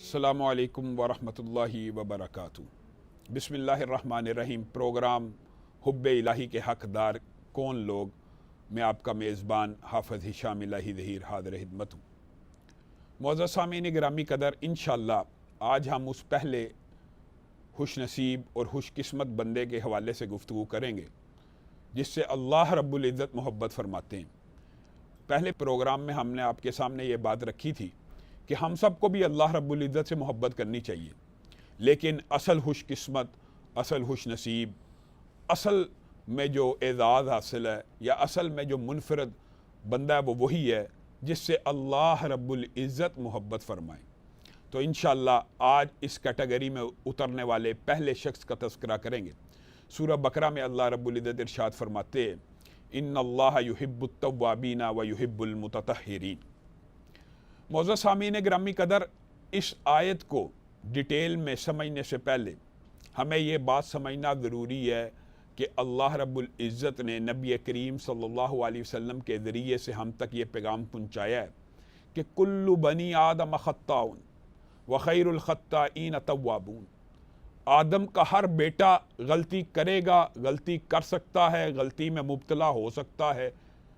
अस्सलामु अलैकुम वरहमतुल्लाहि वबरकातु। बिस्मिल्लाहिर्रहमानिर्रहीम। प्रोग्राम हुब्बे इलाही के हक़दार कौन लोग, मैं आपका मेज़बान हाफ़िज़ हिशाम इलाही ज़हीर हाज़िर खिदमत हूँ। मुअज़्ज़ज़ सामीन गिरामी कदर, इंशाअल्लाह आज हम उस पहले खुश नसीब और खुश किस्मत बंदे के हवाले से गुफ्तगू करेंगे जिससे अल्लाह रब्बुल इज़्ज़त मोहब्बत फरमाते हैं। पहले प्रोग्राम में हमने आपके सामने ये बात रखी थी कि हम सबको भी अल्लाह रब्बुल इज़्ज़त से मोहब्बत करनी चाहिए, लेकिन असल खुश किस्मत, असल खुश नसीब, असल में जो एज़ाज़ हासिल है या असल में जो मुनफरद बंदा है वो वही है जिससे अल्लाह रब्बुल इज़्ज़त मोहब्बत फरमाए। तो इंशाअल्लाह आज इस कैटेगरी में उतरने वाले पहले शख्स का तज़किरा करेंगे। सूरह बकरा में अल्लाह रब्बुल इज़्ज़त इरशाद फरमाते हैं, इन्नल्लाह युहिब्बुत तव्वाबीना व युहिब्बुल मुततहिरीन। मुअज़्ज़ज़ सामीन गिरामी कदर, इस आयत को डिटेल में समझने से पहले हमें ये बात समझना ज़रूरी है कि अल्लाह रब्बुल इज़्ज़त ने नबी करीम सल्लल्लाहु अलैहि वसल्लम के ज़रिए से हम तक ये पैगाम पहुँचाया है कि कुल्लु बनी आदम ख़त्ताउन व खैरुल ख़त्ताईन तव्वाबून। आदम का हर बेटा गलती करेगा, गलती कर सकता है, गलती में मुब्तला हो सकता है।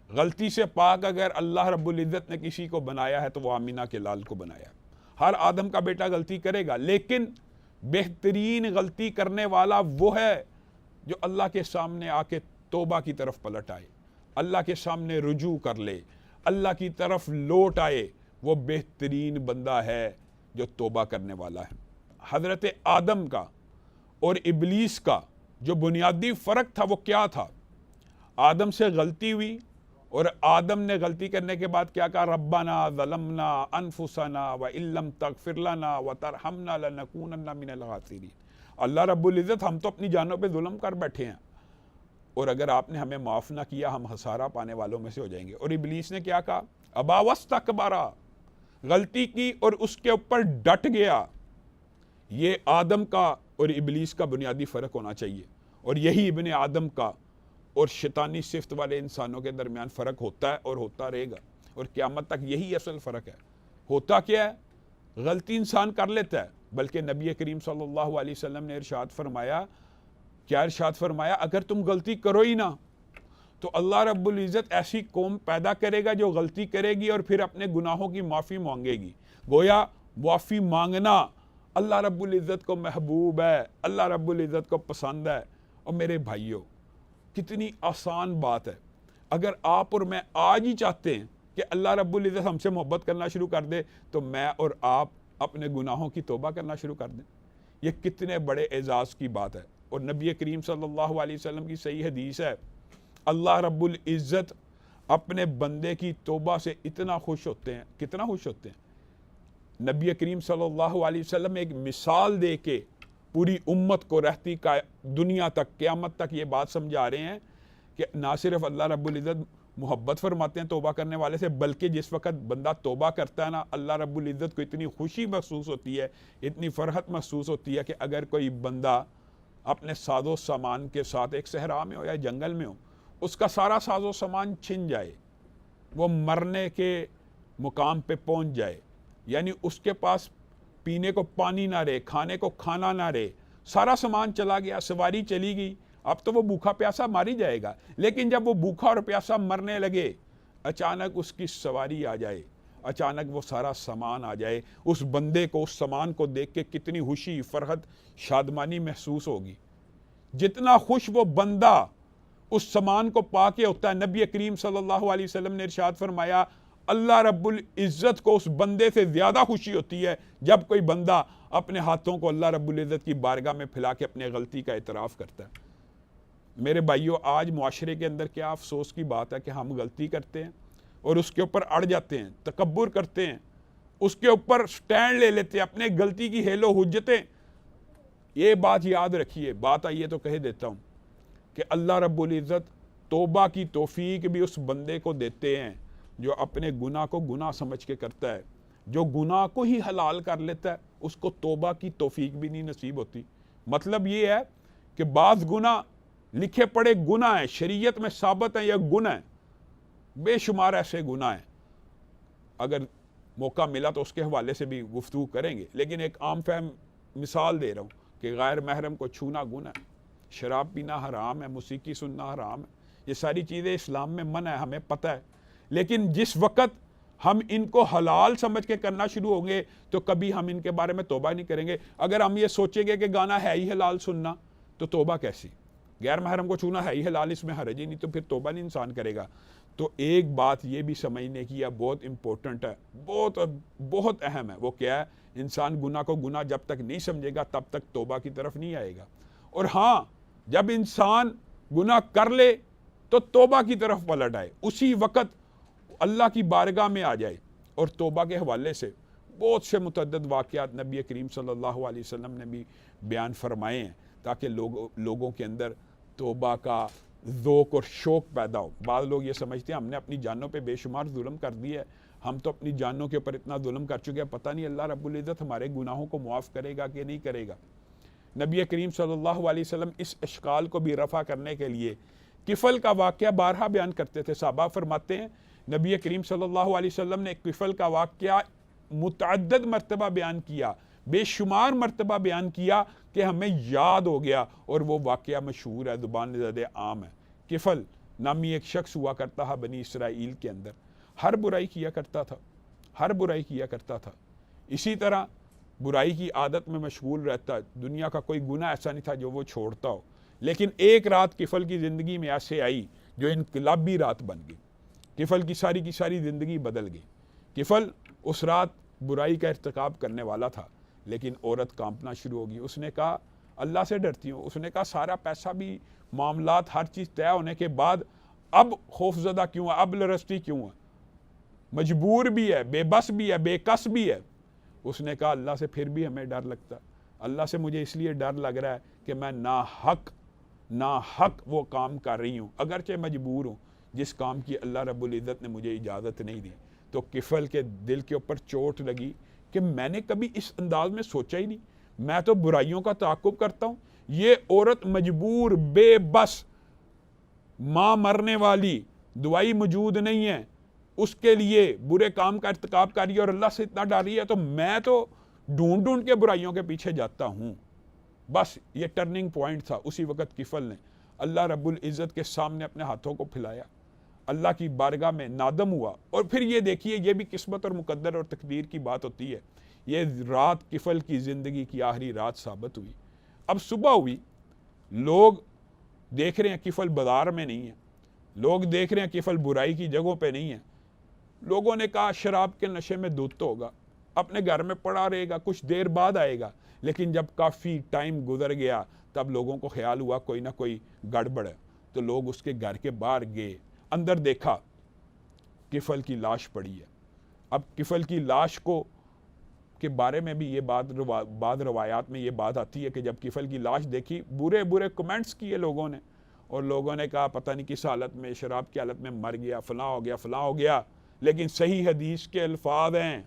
गलती से पाक अगर अल्लाह रब्बुल इज़्ज़त ने किसी को बनाया है तो वो आमिना के लाल को बनाया। हर आदम का बेटा गलती करेगा, लेकिन बेहतरीन गलती करने वाला वो है जो अल्लाह के सामने आके तौबा की तरफ पलट आए, अल्लाह के सामने रुजू कर ले, अल्लाह की तरफ लौट आए। वो बेहतरीन बंदा है जो तौबा करने वाला है। हज़रत आदम का और इब्लीस का जो बुनियादी फ़र्क था वो क्या था? आदम से गलती हुई और आदम ने गलती करने के बाद क्या कहा? रब्बना ज़लमना अनफुसना व इल्लम तग़फ़िर लना व तरहमना लनकूनन्ना मिनल ख़ासिरीन। अल्लाह रब्बुल इज़्ज़त, हम तो अपनी जानों पे जुल्म कर बैठे हैं और अगर आपने हमें माफ़ ना किया हम हसारा पाने वालों में से हो जाएंगे। और इब्लीस ने क्या कहा? अबा वस्तकबरा, गलती की और उसके ऊपर डट गया। ये आदम का और इब्लीस का बुनियादी फ़र्क होना चाहिए, और यही इब्ने आदम का और शैतानी सिफ्त वाले इंसानों के दरमियान फ़र्क होता है और होता रहेगा, और क़यामत तक यही असल फ़र्क है। होता क्या है? गलती इंसान कर लेता है, बल्कि नबी करीम सल्लल्लाहु अलैहि वसल्लम ने इरशाद फरमाया, क्या इरशाद फरमाया? अगर तुम गलती करो ही ना तो अल्लाह रब्बुल इज़्ज़त ऐसी कौम पैदा करेगा जो गलती करेगी और फिर अपने गुनाहों की माफ़ी मांगेगी। गोया माफ़ी मांगना अल्लाह रब्बुल इज़्ज़त को महबूब है, अल्लाह रब्बुल इज़्ज़त को पसंद है। और मेरे भाइयों, कितनी आसान बात है। अगर आप और मैं आज ही चाहते हैं कि अल्लाह रब्बुल इज़्ज़त हमसे मोहब्बत करना शुरू कर दे तो मैं और आप अपने गुनाहों की तौबा करना शुरू कर दें। ये कितने बड़े एजाज़ की बात है। और नबी करीम सल्लल्लाहु अलैहि वसल्लम की सही हदीस है, अल्लाह रब्बुल इज़्ज़त अपने बंदे की तौबा से इतना खुश होते हैं, कितना खुश होते हैं। नबी करीम सल्लल्लाहु अलैहि वसल्लम एक मिसाल दे के पूरी उम्मत को रहती का दुनिया तक, क़यामत तक ये बात समझा रहे हैं कि ना सिर्फ अल्लाह रब्बुल इज़्ज़त मोहब्बत फरमाते हैं तौबा करने वाले से, बल्कि जिस वक्त बंदा तौबा करता है ना, अल्लाह रब्बुल इज़्ज़त को इतनी खुशी महसूस होती है, इतनी फ़रहत महसूस होती है कि अगर कोई बंदा अपने साजो सामान के साथ एक सहरा में हो या जंगल में हो, उसका सारा साजो सामान छिन जाए, वो मरने के मुकाम पे पहुंच जाए, यानी उसके पास पीने को पानी ना रहे, खाने को खाना ना रहे, सारा सामान चला गया, सवारी चली गई, अब तो वो भूखा प्यासा मर ही जाएगा। लेकिन जब वो भूखा और प्यासा मरने लगे, अचानक उसकी सवारी आ जाए, अचानक वो सारा सामान आ जाए, उस बंदे को उस सामान को देख के कितनी खुशी, फरहत, शादमानी महसूस होगी। जितना खुश वो बंदा उस सामान को पाके होता है, नबी करीम सल्लल्लाहु अलैहि वसल्लम ने इरशाद फरमाया, अल्लाह रब्बुल इज़्ज़त को उस बंदे से ज़्यादा खुशी होती है जब कोई बंदा अपने हाथों को अल्लाह रब्बुल इज़्ज़त की बारगाह में फैला के अपने गलती का इतराफ़ करता है। मेरे भाइयों, आज मुआशरे के अंदर क्या अफसोस की बात है कि हम गलती करते हैं और उसके ऊपर अड़ जाते हैं, तकब्बुर करते हैं, उसके ऊपर स्टैंड ले लेते हैं, अपने गलती की हेलो हुज्जतें। ये बात याद रखिए, बात आइए तो कह देता हूँ कि अल्लाह रब्बुल इज़्ज़त तौबा की तौफीक भी उस बंदे को देते हैं जो अपने गुनाह को गुनाह समझ के करता है। जो गुनाह को ही हलाल कर लेता है उसको तौबा की तौफीक भी नहीं नसीब होती। मतलब ये है कि बाज़ गुनाह लिखे पड़े गुनाह हैं, शरीयत में साबित है यह गुनाह है, बेशुमार ऐसे गुनाह हैं। अगर موقع ملا تو اس کے حوالے سے بھی گفتگو کریں گے، لیکن ایک عام فہم مثال دے رہا ہوں کہ غیر محرم کو چھونا گناہ ہے، شراب پینا حرام ہے، موسیقی سننا حرام ہے، یہ ساری چیزیں اسلام میں منع ہے، ہمیں پتہ ہے، لیکن جس وقت ہم ان کو حلال سمجھ کے کرنا شروع ہوں گے تو کبھی ہم ان کے بارے میں توبہ نہیں کریں گے۔ اگر ہم یہ سوچیں گے کہ گانا ہے ہی حلال سننا تو توبہ کیسی؟ غیر محرم کو چھونا ہے ہی حلال، اس میں حرج ہی نہیں، تو پھر توبہ نہیں انسان کرے گا۔ تو ایک بات یہ بھی سمجھنے کی ہے، بہت امپورٹنٹ ہے، بہت اہم ہے، وہ کیا ہے؟ انسان گناہ کو گناہ جب تک نہیں سمجھے گا تب تک توبہ کی طرف نہیں آئے گا، اور ہاں جب انسان گناہ کر لے تو توبہ کی طرف پلٹ آئے، اسی وقت اللہ کی بارگاہ میں آ جائے۔ اور توبہ کے حوالے سے بہت سے متعدد واقعات نبی کریم صلی اللہ علیہ وسلم نے بھی بیان فرمائے ہیں تاکہ لوگوں کے اندر توبہ کا ذوق اور شوق پیدا ہو۔ بعض لوگ یہ سمجھتے ہیں ہم نے اپنی جانوں پہ بے شمار ظلم کر دیا ہے، ہم تو اپنی جانوں کے اوپر اتنا ظلم کر چکے ہیں، پتہ نہیں اللہ رب العزت ہمارے گناہوں کو معاف کرے گا کہ نہیں کرے گا۔ نبی کریم صلی اللہ علیہ وسلم اس اشکال کو بھی رفع کرنے کے لیے کفل کا واقعہ بارہا بیان کرتے تھے۔ صحابہ فرماتے ہیں نبی کریم صلی اللہ علیہ وسلم نے کفل کا واقعہ متعدد مرتبہ بیان کیا، بے شمار مرتبہ بیان کیا کہ ہمیں یاد ہو گیا، اور وہ واقعہ مشہور ہے، زبان زدہ عام ہے۔ کفل نامی ایک شخص ہوا کرتا ہے بنی اسرائیل کے اندر، ہر برائی کیا کرتا تھا، ہر برائی کیا کرتا تھا، اسی طرح برائی کی عادت میں مشغول رہتا، دنیا کا کوئی گناہ ایسا نہیں تھا جو وہ چھوڑتا ہو۔ لیکن ایک رات کفل کی زندگی میں ایسے آئی جو انقلابی رات بن گئی، کفل کی ساری زندگی بدل گئی۔ کفل اس رات برائی کا ارتکاب کرنے والا تھا، لیکن عورت کانپنا شروع ہوگی۔ اس نے کہا اللہ سے ڈرتی ہوں، اس نے کہا سارا پیسہ بھی، معاملات، ہر چیز طے ہونے کے بعد اب خوف زدہ کیوں ہے، اب لرزتی کیوں ہے، مجبور بھی ہے، بے بس بھی ہے، بے کس بھی ہے۔ اس نے کہا اللہ سے پھر بھی ہمیں ڈر لگتا، اللہ سے مجھے اس لیے ڈر لگ رہا ہے کہ میں ناحق وہ کام کر رہی ہوں، اگرچہ مجبور ہوں، جس کام کی اللہ رب العزت نے مجھے اجازت نہیں دی۔ تو کفل کے دل کے اوپر چوٹ لگی کہ میں نے کبھی اس انداز میں سوچا ہی نہیں، میں تو برائیوں کا تعاقب کرتا ہوں، یہ عورت مجبور، بے بس، ماں مرنے والی، دوائی موجود نہیں ہے، اس کے لیے برے کام کا ارتکاب کر رہی ہے اور اللہ سے اتنا ڈر رہی ہے، تو میں تو ڈھونڈ کے برائیوں کے پیچھے جاتا ہوں۔ بس یہ ٹرننگ پوائنٹ تھا۔ اسی وقت کفل نے اللہ رب العزت کے سامنے اپنے ہاتھوں کو پھیلایا، اللہ کی بارگاہ میں نادم ہوا، اور پھر یہ دیکھیے یہ بھی قسمت اور مقدر اور تقدیر کی بات ہوتی ہے، یہ رات کفل کی زندگی کی آخری رات ثابت ہوئی۔ اب صبح ہوئی، لوگ دیکھ رہے ہیں کفل بازار میں نہیں ہے، لوگ دیکھ رہے ہیں کفل برائی کی جگہوں پہ نہیں ہے۔ لوگوں نے کہا شراب کے نشے میں دھت ہوگا، اپنے گھر میں پڑا رہے گا، کچھ دیر بعد آئے گا۔ لیکن جب کافی ٹائم گزر گیا تب لوگوں کو خیال ہوا کوئی نہ کوئی گڑبڑ ہے، تو لوگ اس کے گھر کے باہر گئے، اندر دیکھا کفل کی لاش پڑی ہے۔ اب کفل کی لاش کے بارے میں بھی یہ بعض روایات میں یہ بات آتی ہے کہ جب کفل کی لاش دیکھی، برے کمنٹس کیے لوگوں نے، اور لوگوں نے کہا پتہ نہیں کس حالت میں، شراب کی حالت میں مر گیا، فلاں ہو گیا۔ لیکن صحیح حدیث کے الفاظ ہیں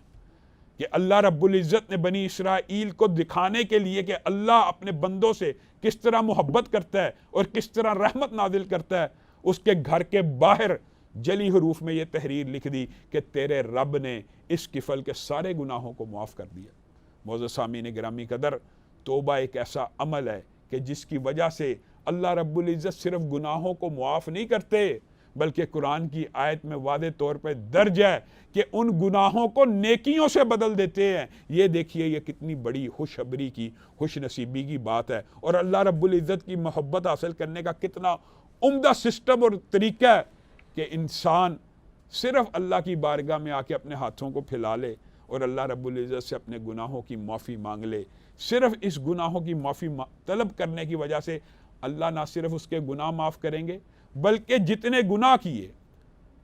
کہ اللہ رب العزت نے بنی اسرائیل کو دکھانے کے لیے کہ اللہ اپنے بندوں سے کس طرح محبت کرتا ہے اور کس طرح رحمت نازل کرتا ہے، اس کے گھر کے باہر جلی حروف میں یہ تحریر لکھ دی کہ تیرے رب نے اس کفل کے سارے گناہوں کو معاف کر دیا۔ معزز سامعین گرامی قدر، توبہ ایک ایسا عمل ہے کہ جس کی وجہ سے اللہ رب العزت صرف گناہوں کو معاف نہیں کرتے، بلکہ قرآن کی آیت میں واضح طور پہ درج ہے کہ ان گناہوں کو نیکیوں سے بدل دیتے ہیں۔ یہ دیکھیے یہ کتنی بڑی خوشخبری کی، خوش نصیبی کی بات ہے، اور اللہ رب العزت کی محبت حاصل کرنے کا کتنا عمدہ سسٹم اور طریقہ ہے کہ انسان صرف اللہ کی بارگاہ میں آ کے اپنے ہاتھوں کو پھیلا لے اور اللہ رب العزت سے اپنے گناہوں کی معافی مانگ لے۔ صرف اس گناہوں کی معافی طلب کرنے کی وجہ سے اللہ نہ صرف اس کے گناہ معاف کریں گے، بلکہ جتنے گناہ کیے،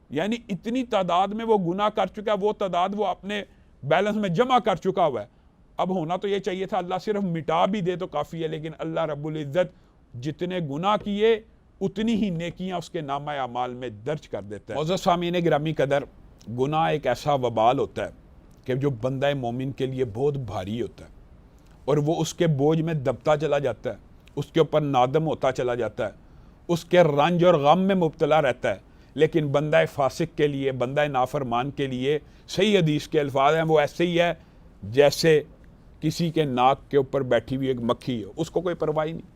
یعنی اتنی تعداد میں وہ گناہ کر چکا ہے، وہ تعداد وہ اپنے بیلنس میں جمع کر چکا ہوا ہے۔ اب ہونا تو یہ چاہیے تھا اللہ صرف مٹا بھی دے تو کافی ہے، لیکن اللہ رب العزت جتنے گناہ کیے اتنی ہی نیکیاں اس کے نامہ اعمال میں درج کر دیتا ہے۔ معزز سامعین گرامی قدر، گناہ ایک ایسا وبال ہوتا ہے کہ جو بندہ مومن کے لیے بہت بھاری ہوتا ہے، اور وہ اس کے بوجھ میں دبتا چلا جاتا ہے، اس کے اوپر نادم ہوتا چلا جاتا ہے، اس کے رنج اور غم میں مبتلا رہتا ہے۔ لیکن بندہ فاسق کے لیے، بندہ نافرمان کے لیے صحیح حدیث کے الفاظ ہیں وہ ایسے ہی ہے جیسے کسی کے ناک کے اوپر بیٹھی ہوئی ایک مکھی ہے، اس کو کوئی پرواہ نہیں۔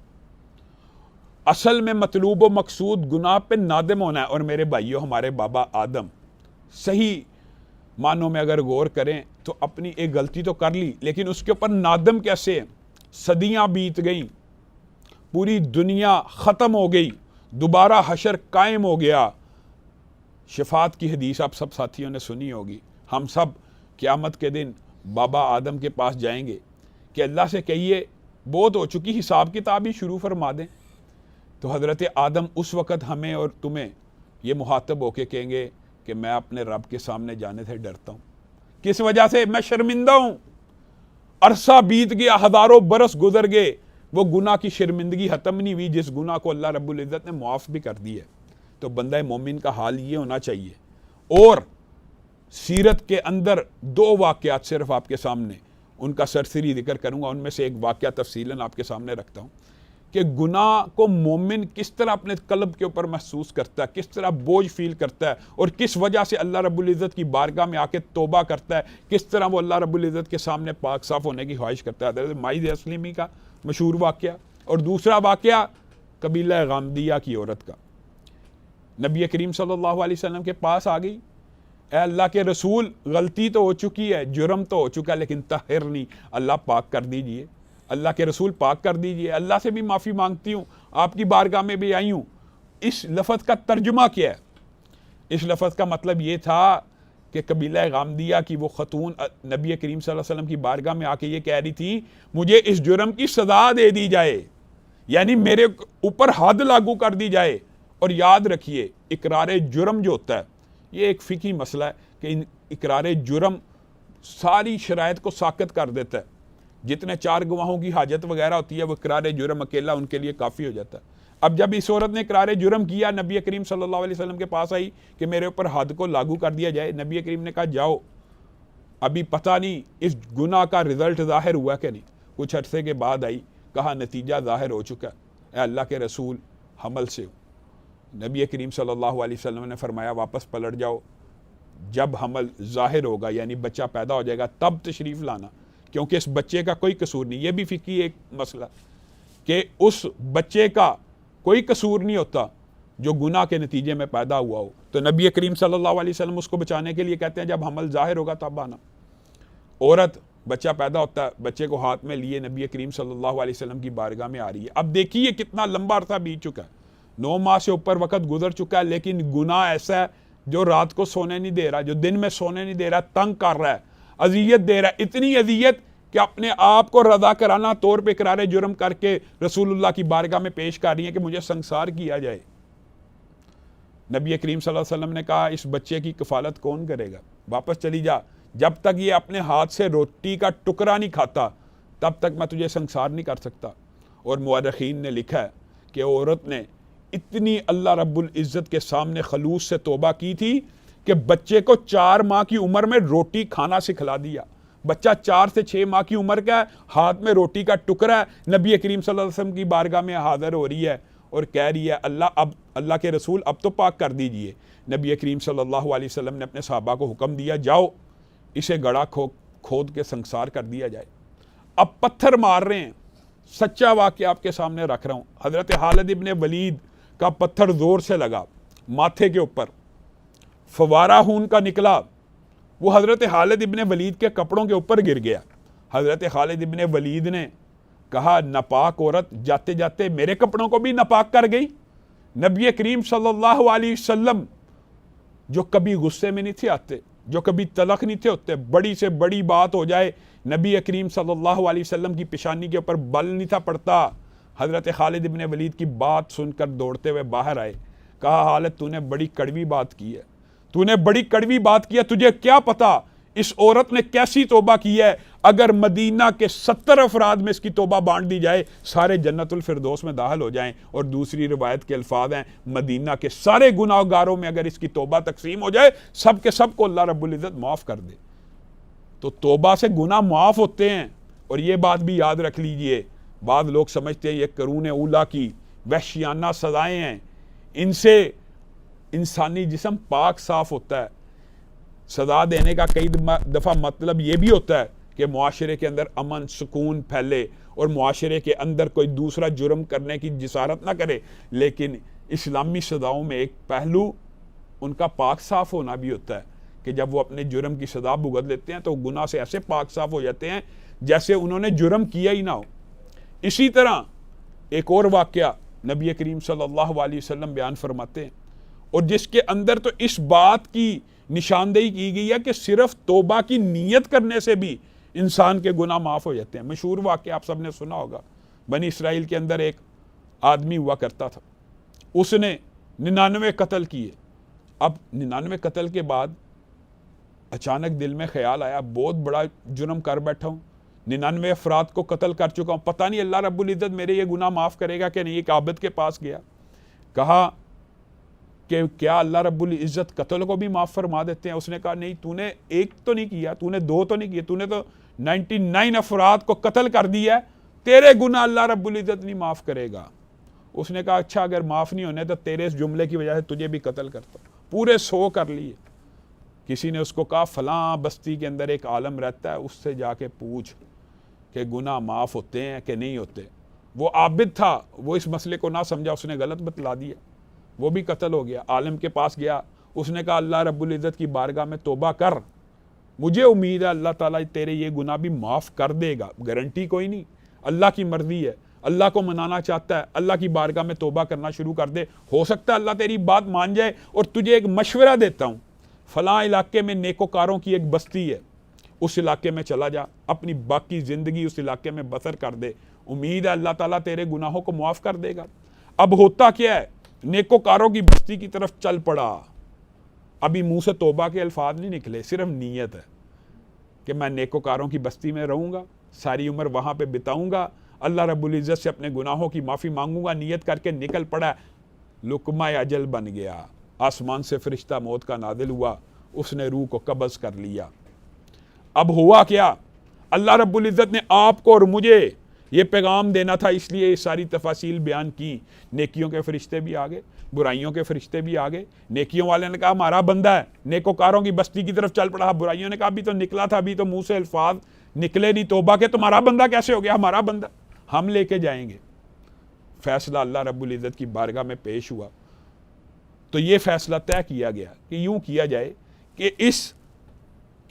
اصل میں مطلوب و مقصود گناہ پہ نادم ہونا ہے۔ اور میرے بھائیوں، ہمارے بابا آدم صحیح معنوں میں اگر غور کریں تو اپنی ایک غلطی تو کر لی، لیکن اس کے اوپر نادم کیسے؟ صدیاں بیت گئیں، پوری دنیا ختم ہو گئی، دوبارہ حشر قائم ہو گیا۔ شفاعت کی حدیث آپ سب ساتھیوں نے سنی ہوگی، ہم سب قیامت کے دن بابا آدم کے پاس جائیں گے کہ اللہ سے کہیے بہت ہو چکی، حساب کتاب ہی شروع فرما دیں۔ تو حضرت آدم اس وقت ہمیں اور تمہیں یہ مخاطب ہو کے کہیں گے کہ میں اپنے رب کے سامنے جانے سے ڈرتا ہوں۔ کس وجہ سے؟ میں شرمندہ ہوں، عرصہ بیت گیا، ہزاروں برس گزر گئے، وہ گناہ کی شرمندگی ختم نہیں ہوئی جس گناہ کو اللہ رب العزت نے معاف بھی کر دی ہے۔ تو بندہ مومن کا حال یہ ہونا چاہیے۔ اور سیرت کے اندر 2 واقعات صرف آپ کے سامنے، ان کا سرسری ذکر کروں گا، ان میں سے ایک واقعہ تفصیلاً آپ کے سامنے رکھتا ہوں کہ گناہ کو مومن کس طرح اپنے قلب کے اوپر محسوس کرتا ہے، کس طرح بوجھ فیل کرتا ہے، اور کس وجہ سے اللہ رب العزت کی بارگاہ میں آ کے توبہ کرتا ہے، کس طرح وہ اللہ رب العزت کے سامنے پاک صاف ہونے کی خواہش کرتا ہے۔ حضرت ماعز اسلمی کا مشہور واقعہ۔ اور دوسرا واقعہ قبیلہ غامدیہ کی عورت کا۔ نبی کریم صلی اللہ علیہ وسلم کے پاس آ گئی، اے اللہ کے رسول، غلطی تو ہو چکی ہے، جرم تو ہو چکا ہے، لیکن طہرنی، اللہ پاک کر دیجئے، اللہ کے رسول پاک کر دیجئے، اللہ سے بھی معافی مانگتی ہوں، آپ کی بارگاہ میں بھی آئی ہوں۔ اس لفظ کا ترجمہ کیا ہے؟ اس لفظ کا مطلب یہ تھا کہ قبیلہ غامدیہ کی وہ خاتون نبی کریم صلی اللہ علیہ وسلم کی بارگاہ میں آ کے یہ کہہ رہی تھی مجھے اس جرم کی سزا دے دی جائے، یعنی میرے اوپر حد لاگو کر دی جائے۔ اور یاد رکھیے اقرار جرم جو ہوتا ہے یہ ایک فقہی مسئلہ ہے کہ اقرار جرم ساری شرائط کو ساقط کر دیتا ہے۔ جتنے 4 گواہوں کی حاجت وغیرہ ہوتی ہے وہ اقرار جرم اکیلا ان کے لیے کافی ہو جاتا ہے۔ اب جب اس عورت نے اقرار جرم کیا، نبی کریم صلی اللہ علیہ وسلم کے پاس آئی کہ میرے اوپر حد کو لاگو کر دیا جائے، نبی کریم نے کہا جاؤ، ابھی پتہ نہیں اس گناہ کا رزلٹ ظاہر ہوا کہ نہیں۔ کچھ عرصے کے بعد آئی، کہا نتیجہ ظاہر ہو چکا ہے، اے اللہ کے رسول حمل سے ہو۔ نبی کریم صلی اللہ علیہ وسلم نے فرمایا واپس پلٹ جاؤ، جب حمل ظاہر ہوگا یعنی بچہ پیدا ہو جائے گا تب تشریف لانا، کیونکہ اس بچے کا کوئی قصور نہیں۔ یہ بھی فقہی ایک مسئلہ کہ اس بچے کا کوئی قصور نہیں ہوتا جو گناہ کے نتیجے میں پیدا ہوا ہو۔ تو نبی کریم صلی اللہ علیہ وسلم اس کو بچانے کے لیے کہتے ہیں جب حمل ظاہر ہوگا تب آنا۔ عورت بچہ پیدا ہوتا ہے، بچے کو ہاتھ میں لیے نبی کریم صلی اللہ علیہ وسلم کی بارگاہ میں آ رہی ہے۔ اب دیکھیے کتنا لمبا عرصہ بیت چکا ہے، 9 ماہ سے اوپر وقت گزر چکا ہے، لیکن گناہ ایسا ہے جو رات کو سونے نہیں دے رہا، جو دن میں سونے نہیں دے رہا، تنگ کر رہا ہے، اذیت دے رہا ہے، اتنی اذیت کہ اپنے آپ کو رضا کرانہ طور پہ اقرار جرم کر کے رسول اللہ کی بارگاہ میں پیش کر رہی ہیں کہ مجھے سنگسار کیا جائے۔ نبی کریم صلی اللہ علیہ وسلم نے کہا اس بچے کی کفالت کون کرے گا؟ واپس چلی جا، جب تک یہ اپنے ہاتھ سے روٹی کا ٹکڑا نہیں کھاتا تب تک میں تجھے سنگسار نہیں کر سکتا۔ اور مورخین نے لکھا ہے کہ عورت نے اتنی اللہ رب العزت کے سامنے خلوص سے توبہ کی تھی کہ بچے کو 4 ماہ کی عمر میں روٹی کھانا سکھلا دیا۔ بچہ 4 سے 6 ماہ کی عمر کا ہے، ہاتھ میں روٹی کا ٹکڑا ہے، نبی کریم صلی اللہ علیہ وسلم کی بارگاہ میں حاضر ہو رہی ہے اور کہہ رہی ہے اللہ کے رسول اب تو پاک کر دیجئے۔ نبی کریم صلی اللہ علیہ وسلم نے اپنے صحابہ کو حکم دیا جاؤ اسے گڑھا کھود کے سنگسار کر دیا جائے۔ اب پتھر مار رہے ہیں، سچا واقعہ آپ کے سامنے رکھ رہا ہوں۔ حضرت خالد ابن ولید کا پتھر زور سے لگا ماتھے کے اوپر، فوارہ خون کا نکلا، وہ حضرت خالد ابن ولید کے کپڑوں کے اوپر گر گیا۔ حضرت خالد ابن ولید نے کہا ناپاک عورت جاتے جاتے میرے کپڑوں کو بھی ناپاک کر گئی۔ نبی کریم صلی اللہ علیہ وسلم جو کبھی غصے میں نہیں تھے آتے، جو کبھی تلخ نہیں تھے ہوتے، بڑی سے بڑی بات ہو جائے نبی کریم صلی اللہ علیہ وسلم کی پیشانی کے اوپر بل نہیں تھا پڑتا۔ حضرت خالد ابن ولید کی بات سن کر دوڑتے ہوئے باہر آئے، کہا خالد تو نے بڑی کڑوی بات کی ہے، تو نے بڑی کڑوی بات کی ہے، تجھے کیا پتا اس عورت نے کیسی توبہ کی ہے، اگر مدینہ کے 70 افراد میں اس کی توبہ بانٹ دی جائے سارے جنت الفردوس میں داخل ہو جائیں۔ اور دوسری روایت کے الفاظ ہیں مدینہ کے سارے گناہ گاروں میں اگر اس کی توبہ تقسیم ہو جائے سب کے سب کو اللہ رب العزت معاف کر دے۔ تو توبہ سے گناہ معاف ہوتے ہیں۔ اور یہ بات بھی یاد رکھ لیجئے، بعض لوگ سمجھتے ہیں یہ قرون اولیٰ کی وحشیانہ سزائیں ہیں، ان سے इंसानी जिस्म पाक साफ होता है। सज़ा देने का कई दफ़ा मतलब ये भी होता है कि मुआशरे के अंदर अमन सुकून फैले और मुआशरे के अंदर कोई दूसरा जुर्म करने की जिसारत ना करे। लेकिन इस्लामी सज़ाओं में एक पहलू उनका पाक साफ होना भी होता है कि जब वो अपने जुर्म की सज़ा भुगत लेते हैं तो गुनाह से ऐसे पाक साफ हो जाते हैं जैसे उन्होंने जुर्म किया ही ना हो। इसी तरह एक और वाक़या नबी करीम सल्लल्लाहु अलैहि वसल्लम बयान फरमाते हैं, और जिसके अंदर तो इस बात की निशानदेही की गई है कि सिर्फ तौबा की नीयत करने से भी इंसान के गुनाह माफ़ हो जाते हैं। मशहूर वाक़या आप सब ने सुना होगा, बनी इसराइल के अंदर एक आदमी हुआ करता था, उसने 99 कत्ल किए। अब 99 कत्ल के बाद अचानक दिल में ख्याल आया, बहुत बड़ा जुर्म कर बैठा हूँ, 99 अफराद को कत्ल कर चुका हूँ, पता नहीं अल्लाह रब्बुल इज़्ज़त मेरे ये गुनाह माफ़ करेगा कि नहीं। एक आबिद के पास गया, कहा कि क्या अल्लाह रब्बुल इज़्ज़त कत्ल को भी माफ़ फरमा देते हैं? उसने कहा नहीं, तूने एक तो नहीं किया, तूने 2 तो नहीं किए, तूने तो 99 अफराद को कत्ल कर दिया है, तेरे गुनाह अल्लाह रब्बुल इज़्ज़त नहीं माफ़ करेगा। उसने कहा अच्छा, अगर माफ़ नहीं होने तो तेरे इस जुमले की वजह से तुझे भी कत्ल करता। पूरे 100 कर लिए। किसी ने उसको कहा फलां बस्ती के अंदर एक आलम रहता है, उससे जाके पूछ कि गुनाह माफ़ होते हैं कि नहीं होते। वो आबिद था, वो इस मसले को ना समझा, उसने गलत बतला दिया, वो भी कत्ल हो गया। आलिम के पास गया, उसने कहा अल्लाह रब्बुल इज़्ज़त की बारगाह में तौबा कर, मुझे उम्मीद है अल्लाह ताला तेरे ये गुनाह भी माफ़ कर देगा। गारंटी कोई नहीं, अल्लाह की मर्ज़ी है, अल्लाह को मनाना चाहता है, अल्लाह की बारगाह में तौबा करना शुरू कर दे, हो सकता है अल्लाह तेरी बात मान जाए। और तुझे एक मशवरा देता हूँ, फ़लाँ इलाके में नेकोकारों की एक बस्ती है, उस इलाके में चला जा, अपनी बाकी ज़िंदगी उस इलाके में बसर कर दे, उम्मीद है अल्लाह ताला तेरे गुनाहों को मुआफ़ कर देगा। अब होता क्या है, नेकोकारों की बस्ती की तरफ चल पड़ा। अभी मुंह से तौबा के अल्फाज नहीं निकले, सिर्फ नीयत है कि मैं नेकोकारों की बस्ती में रहूँगा, सारी उम्र वहाँ पे बिताऊँगा, अल्लाह रब्बुल इज़्ज़त से अपने गुनाहों की माफ़ी मांगूंगा। नियत करके निकल पड़ा, लुकमा अजल बन गया, आसमान से फरिश्ता मौत का नादिल हुआ, उसने रूह को कब्ज़ कर लिया। अब हुआ क्या, अल्लाह रब्बुल इज़्ज़त ने आपको और मुझे ये पैगाम देना था, इसलिए ये सारी तफासील बयान की। नेकियों के फरिश्ते भी आ गए, बुराइयों के फरिश्ते भी आ गए। नेकियों वाले ने कहा हमारा बंदा है, नेकोकारों की बस्ती की तरफ चल पड़ा। बुराइयों ने कहा अभी तो निकला था, अभी तो मुंह से अल्फाज निकले नहीं तौबा के, तुम्हारा बंदा कैसे हो गया? हमारा बंदा, हम लेके जाएंगे। फैसला अल्लाह रब्बुल इज़्ज़त की बारगाह में पेश हुआ, तो ये फैसला तय किया गया कि यूं किया जाए कि इस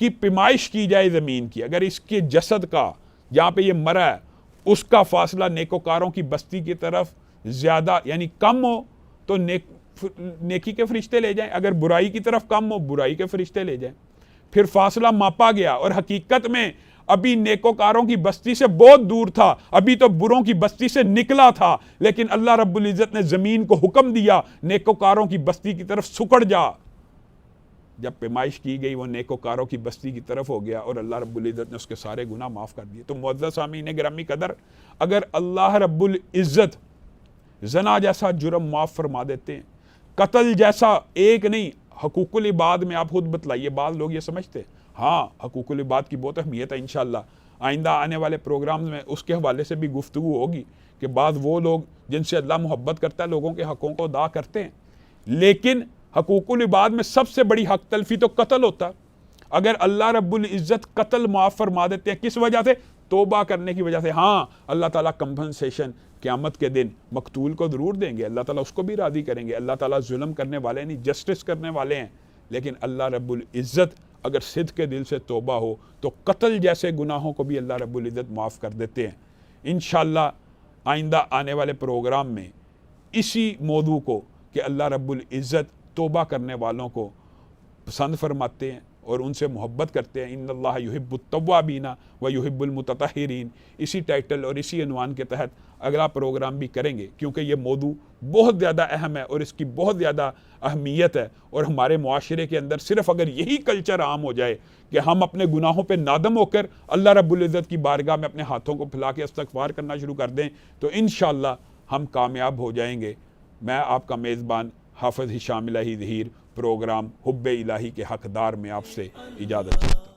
की पैमाइश की जाए ज़मीन की। अगर इसके जसद का जहाँ पे ये मरा है उसका फासला नेकोकारों की बस्ती की तरफ ज़्यादा यानी कम हो तो नेकी के फरिश्ते ले जाएं, अगर बुराई की तरफ कम हो बुराई के फरिश्ते ले जाएं। फिर फासला मापा गया और हकीकत में अभी नेकोकारों की बस्ती से बहुत दूर था, अभी तो बुरों की बस्ती से निकला था, लेकिन अल्लाह रब्बुल इज़्ज़त ने ज़मीन को हुक्म दिया नेकोकारों की बस्ती की तरफ सुकड़ जा। जब पैमाइश की गई वो नेकोकारों की बस्ती की तरफ हो गया और अल्लाह रब्बुल इज़्ज़त ने उसके सारे गुनाह माफ़ कर दिए। तो मुअज़्ज़ज़ सामीन गिरामी कदर, अगर अल्लाह रब्बुल इज़्ज़त ज़ना जैसा जुर्म माफ़ फरमा देते हैं, कत्ल जैसा एक नहीं, हकूकुल इबाद में आप खुद बतलाइए, बाद लोग ये समझते हाँ हकूकुल इबाद की बहुत अहमियत है। इंशाअल्लाह आइंदा आने वाले प्रोग्राम्स में उसके हवाले से भी गुफ्तगू होगी कि बाद वो लोग जिनसे अल्लाह मोहब्बत करता है लोगों के हक़ों को अदा करते हैं, लेकिन हकूकुल इबाद में सबसे बड़ी हक तलफी तो कत्ल होता। अगर अल्लाह रब्बुल इज़्ज़त कत्ल माफ़ फरमा देते हैं, किस वजह से? तौबा करने की वजह से। हाँ, अल्लाह ताला कंपनसेशन क़यामत के दिन मकतूल को ज़रूर देंगे, अल्लाह ताला उसको भी राज़ी करेंगे। अल्लाह ताला जुल्म करने वाले नहीं, जस्टिस करने वाले हैं। लेकिन अल्लाह रब्बुल इज़्ज़त अगर सिद्क़ के दिल से तौबा हो तो कत्ल जैसे गुनाहों को भी अल्लाह रब्बुल इज़्ज़त माफ़ कर देते हैं। इंशाअल्लाह आइंदा आने वाले प्रोग्राम में इसी मौजू को कि अल्लाह रब्बुल इज़्ज़त तौबा करने वालों को पसंद फरमाते हैं और उनसे मोहब्बत करते हैं, इन्नल्लाह युहिब्बुत तव्वाबीना व युहिब्बुल मुततहिरीन, इसी टाइटल और इसी अनवान के तहत अगला प्रोग्राम भी करेंगे, क्योंकि ये मौजू बहुत ज़्यादा अहम है और इसकी बहुत ज़्यादा अहमियत है। और हमारे मुआशरे के अंदर सिर्फ़ अगर यही कल्चर आम हो जाए कि हम अपने गुनाहों पे नादम होकर अल्लाह रब्बुल इज़्ज़त की बारगाह में अपने हाथों को फैला के इस्तग़फ़ार करना शुरू कर दें, तो इंशाअल्लाह हम कामयाब हो जाएंगे। मैं आपका मेज़बान हाफ़िज़ हिशाम इलाही ज़हीर प्रोग्राम हुब्बे इलाही के हक़दार में आपसे इजाज़त चाहता हूँ।